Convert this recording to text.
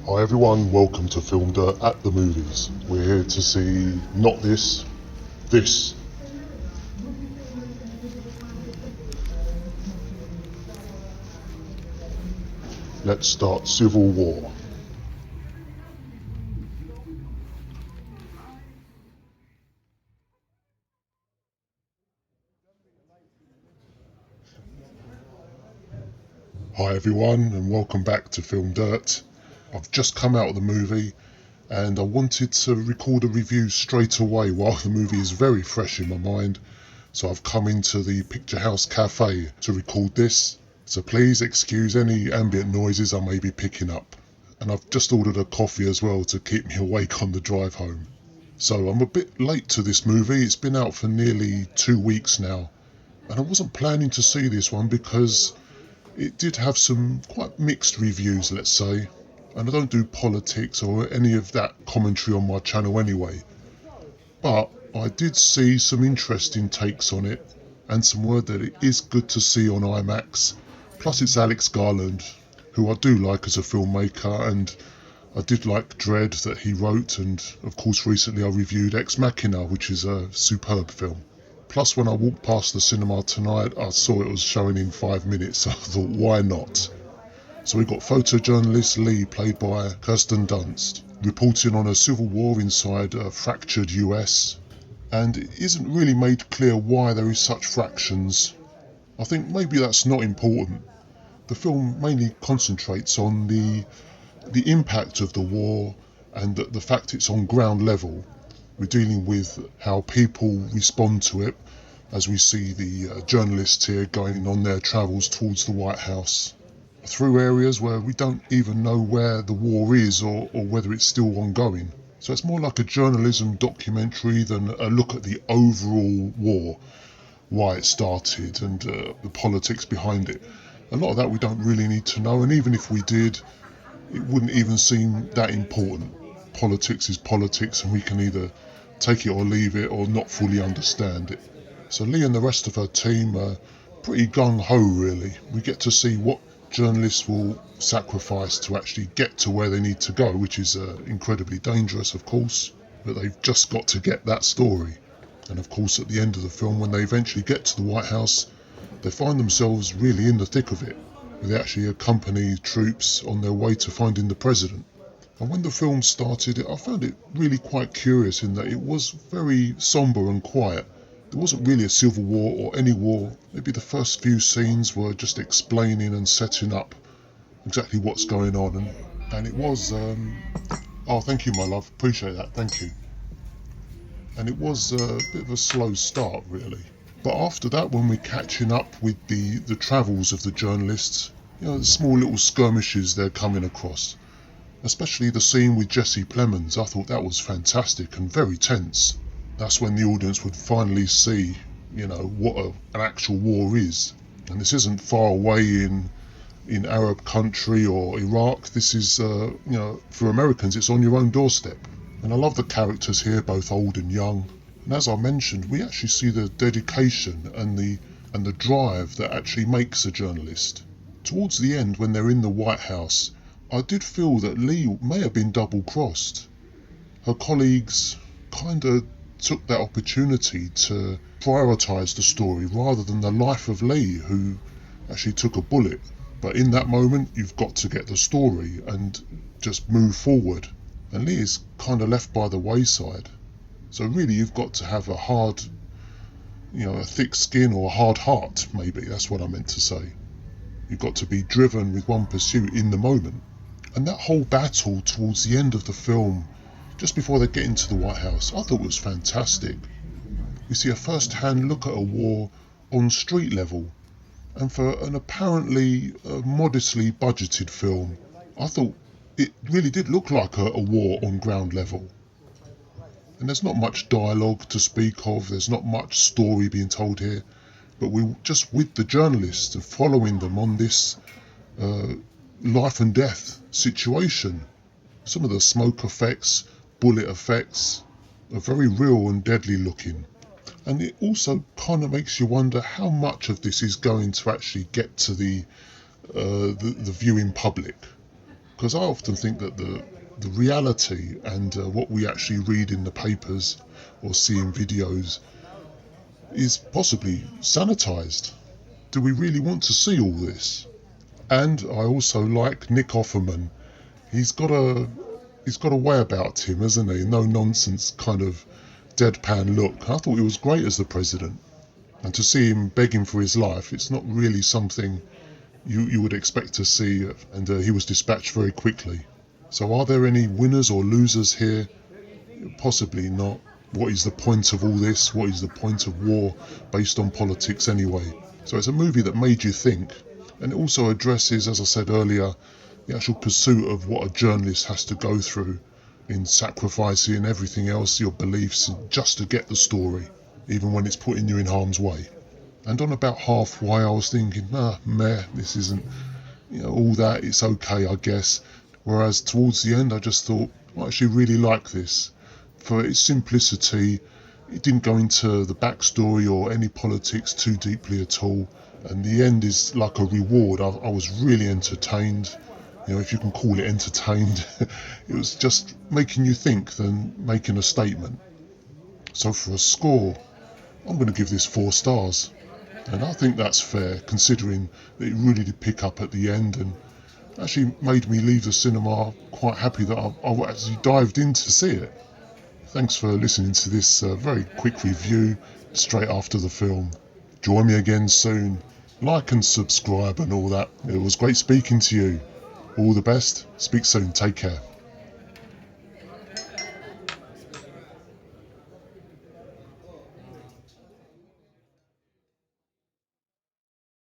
Hi everyone, welcome to FilmDirt at the movies. We're here to see not this. Let's start Civil War. Hi everyone and welcome back to FilmDirt. I've just come out of the movie and I wanted to record a review straight away while the movie is very fresh in my mind. So I've come into the Picture House Cafe to record this. So please excuse any ambient noises I may be picking up. And I've just ordered a coffee as well to keep me awake on the drive home. So I'm a bit late to this movie. It's been out for nearly 2 weeks now. And I wasn't planning to see this one because it did have some quite mixed reviews, let's say. And I don't do politics or any of that commentary on my channel anyway. But I did see some interesting takes on it and some word that it is good to see on IMAX. Plus it's Alex Garland, who I do like as a filmmaker, and I did like Dread that he wrote, and of course recently I reviewed Ex Machina, which is a superb film. Plus when I walked past the cinema tonight I saw it was showing in 5 minutes, so I thought why not? So we got photojournalist Lee, played by Kirsten Dunst, reporting on a civil war inside a fractured US, and it isn't really made clear why there is such fractions. I think maybe that's not important. The film mainly concentrates on the impact of the war and the fact it's on ground level. We're dealing with how people respond to it, as we see the journalists here going on their travels towards the White House, through areas where we don't even know where the war is or whether it's still ongoing. So it's more like a journalism documentary than a look at the overall war, why it started and the politics behind it. A lot of that we don't really need to know, and even if we did, it wouldn't even seem that important. Politics is politics and we can either take it or leave it or not fully understand it. So Lee and the rest of her team are pretty gung-ho really. We get to see what journalists will sacrifice to actually get to where they need to go, which is incredibly dangerous of course, but they've just got to get that story. And of course at the end of the film, when they eventually get to the White House, they find themselves really in the thick of it. They actually accompany troops on their way to finding the president. And when the film started, I found it really quite curious in that it was very sombre and quiet. There wasn't really a civil war or any war. Maybe the first few scenes were just explaining and setting up exactly what's going on. And it was, oh thank you my love, appreciate that, thank you. And it was a bit of a slow start really. But after that, when we're catching up with the travels of the journalists, you know, the small little skirmishes they're coming across, especially the scene with Jesse Plemons, I thought that was fantastic and very tense. That's when the audience would finally see, you know, what an actual war is. And this isn't far away in Arab country or Iraq. This is, you know, for Americans, it's on your own doorstep. And I love the characters here, both old and young. And as I mentioned, we actually see the dedication and the drive that actually makes a journalist. Towards the end, when they're in the White House, I did feel that Lee may have been double-crossed. Her colleagues kind of took that opportunity to prioritise the story rather than the life of Lee, who actually took a bullet. But in that moment, you've got to get the story and just move forward. And Lee is kind of left by the wayside. So really you've got to have a hard, you know, a thick skin or a hard heart, maybe, that's what I meant to say. You've got to be driven with one pursuit in the moment. And that whole battle towards the end of the film, just before they get into the White House, I thought was fantastic. We see a first-hand look at a war on street level. And for an apparently modestly budgeted film, I thought it really did look like a war on ground level. And there's not much dialogue to speak of, there's not much story being told here, but we're just with the journalists and following them on this life and death situation. Some of the smoke effects, bullet effects are very real and deadly looking. And it also kind of makes you wonder how much of this is going to actually get to the viewing public. Because I often think that the reality and what we actually read in the papers or see in videos is possibly sanitized. Do we really want to see all this? And I also like Nick Offerman. He's got a way about him, hasn't he? No nonsense kind of deadpan look. I thought he was great as the president. And to see him begging for his life, it's not really something you would expect to see, and he was dispatched very quickly. So are there any winners or losers here? Possibly not. What is the point of all this? What is the point of war based on politics anyway? So it's a movie that made you think, and it also addresses, as I said earlier, the actual pursuit of what a journalist has to go through in sacrificing everything else, your beliefs, just to get the story, even when it's putting you in harm's way. And on about halfway I was thinking, this isn't, all that, it's okay I guess. Whereas towards the end I just thought, I actually really like this. For its simplicity, it didn't go into the backstory or any politics too deeply at all. And the end is like a reward. I was really entertained. If you can call it entertained. It was just making you think than making a statement. So for a score, I'm going to give this 4 stars. And I think that's fair, considering that it really did pick up at the end and actually made me leave the cinema quite happy that I actually dived in to see it. Thanks for listening to this very quick review straight after the film. Join me again soon. Like and subscribe and all that. It was great speaking to you. All the best. Speak soon. Take care.